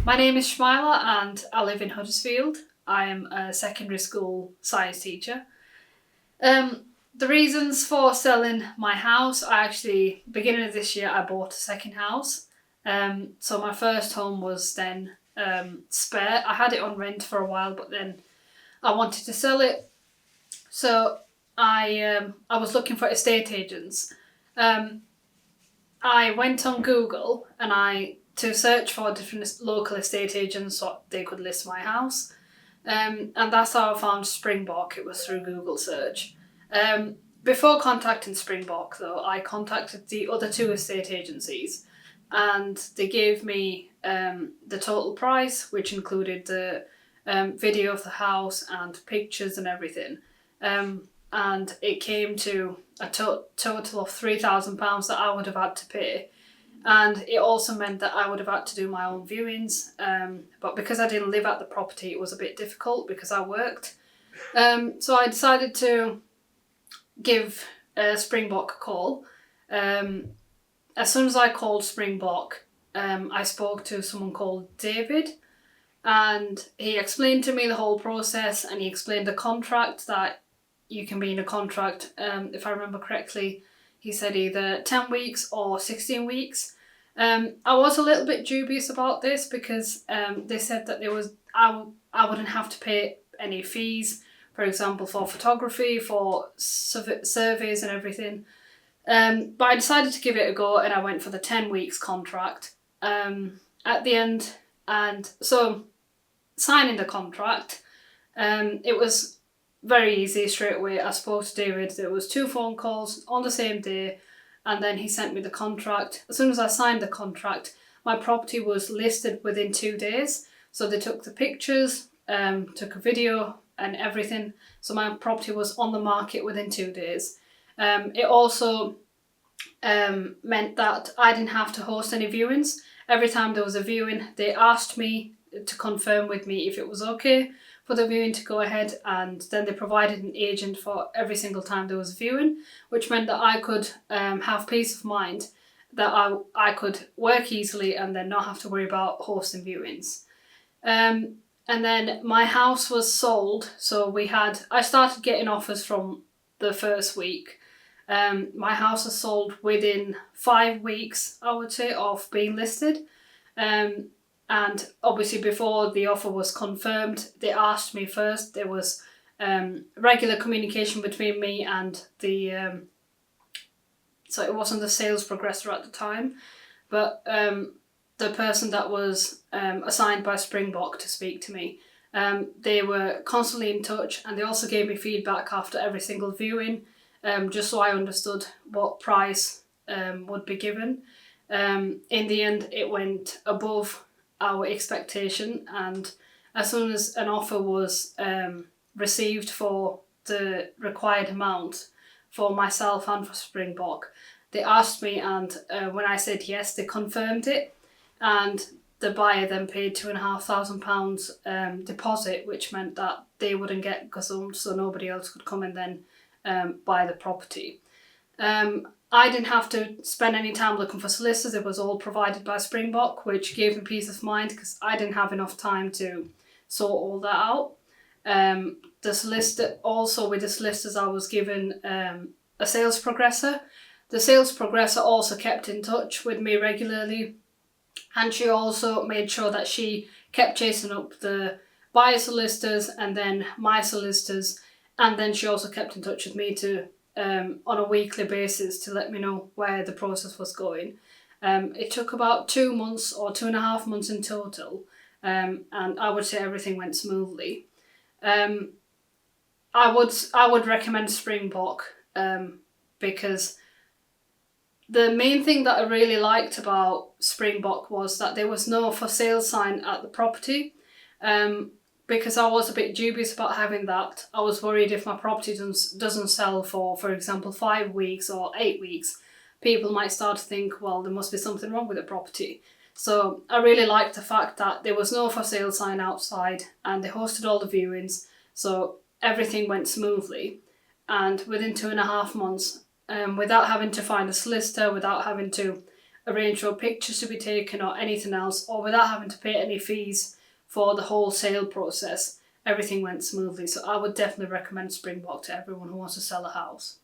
My name is Shumaila and I live in Huddersfield. I am a secondary school science teacher. The reasons for selling my house, beginning of this year, I bought a second house. So my first home was then spare. I had it on rent for a while, but then I wanted to sell it. So I was looking for estate agents. I went on Google and to search for different local estate agents so they could list my house. And that's how I found Springbok. It was through Google search. Before contacting Springbok, though, I contacted the other two estate agencies and they gave me the total price, which included the video of the house and pictures and everything. And it came to a total of £3,000 that I would have had to pay. And it also meant that I would have had to do my own viewings. But because I didn't live at the property, it was a bit difficult because I worked. So I decided to give Springbok a call. As soon as I called Springbok, I spoke to someone called David. And he explained to me the whole process and he explained the contract that you can be in a contract, if I remember correctly, he said either 10 weeks or 16 weeks. I was a little bit dubious about this because they said that I wouldn't have to pay any fees, for example, for photography, for surveys and everything. But I decided to give it a go and I went for the 10 weeks contract at the end. And so signing the contract, it was very easy straight away. I spoke to David. There was 2 phone calls on the same day and then he sent me the contract. As soon as I signed the contract, my property was listed within 2 days. So they took the pictures, took a video and everything. So my property was on the market within 2 days. It also meant that I didn't have to host any viewings. Every time there was a viewing, they asked me to confirm with me if it was okay for the viewing to go ahead, and then they provided an agent for every single time there was a viewing, which meant that I could have peace of mind that I could work easily and then not have to worry about hosting viewings. And then my house was sold, so I started getting offers from the first week. My house was sold within 5 weeks, I would say, of being listed. And obviously before the offer was confirmed, they asked me first. There was regular communication between me and so it wasn't the sales progressor at the time, but the person that was assigned by Springbok to speak to me. They were constantly in touch and they also gave me feedback after every single viewing, just so I understood what price would be given. In the end, it went above our expectation, and as soon as an offer was received for the required amount for myself and for Springbok, they asked me, and when I said yes, they confirmed it, and the buyer then paid £2,500 deposit, which meant that they wouldn't get gazumped, so nobody else could come and then buy the property. I didn't have to spend any time looking for solicitors. It was all provided by Springbok, which gave me peace of mind because I didn't have enough time to sort all that out. With the solicitors, I was given a sales progressor. The sales progressor also kept in touch with me regularly, and she also made sure that she kept chasing up the buyer solicitors and then my solicitors, and then she also kept in touch with me on a weekly basis to let me know where the process was going. It took about 2 months or 2.5 months in total, and I would say everything went smoothly. I would recommend Springbok because the main thing that I really liked about Springbok was that there was no for sale sign at the property. Because I was a bit dubious about having that. I was worried if my property doesn't sell for example, 5 weeks or 8 weeks, people might start to think, well, there must be something wrong with the property. So I really liked the fact that there was no for sale sign outside and they hosted all the viewings, so everything went smoothly. And within 2.5 months, without having to find a solicitor, without having to arrange for pictures to be taken or anything else, or without having to pay any fees for the whole sale process, everything went smoothly. So I would definitely recommend Springbok to everyone who wants to sell a house.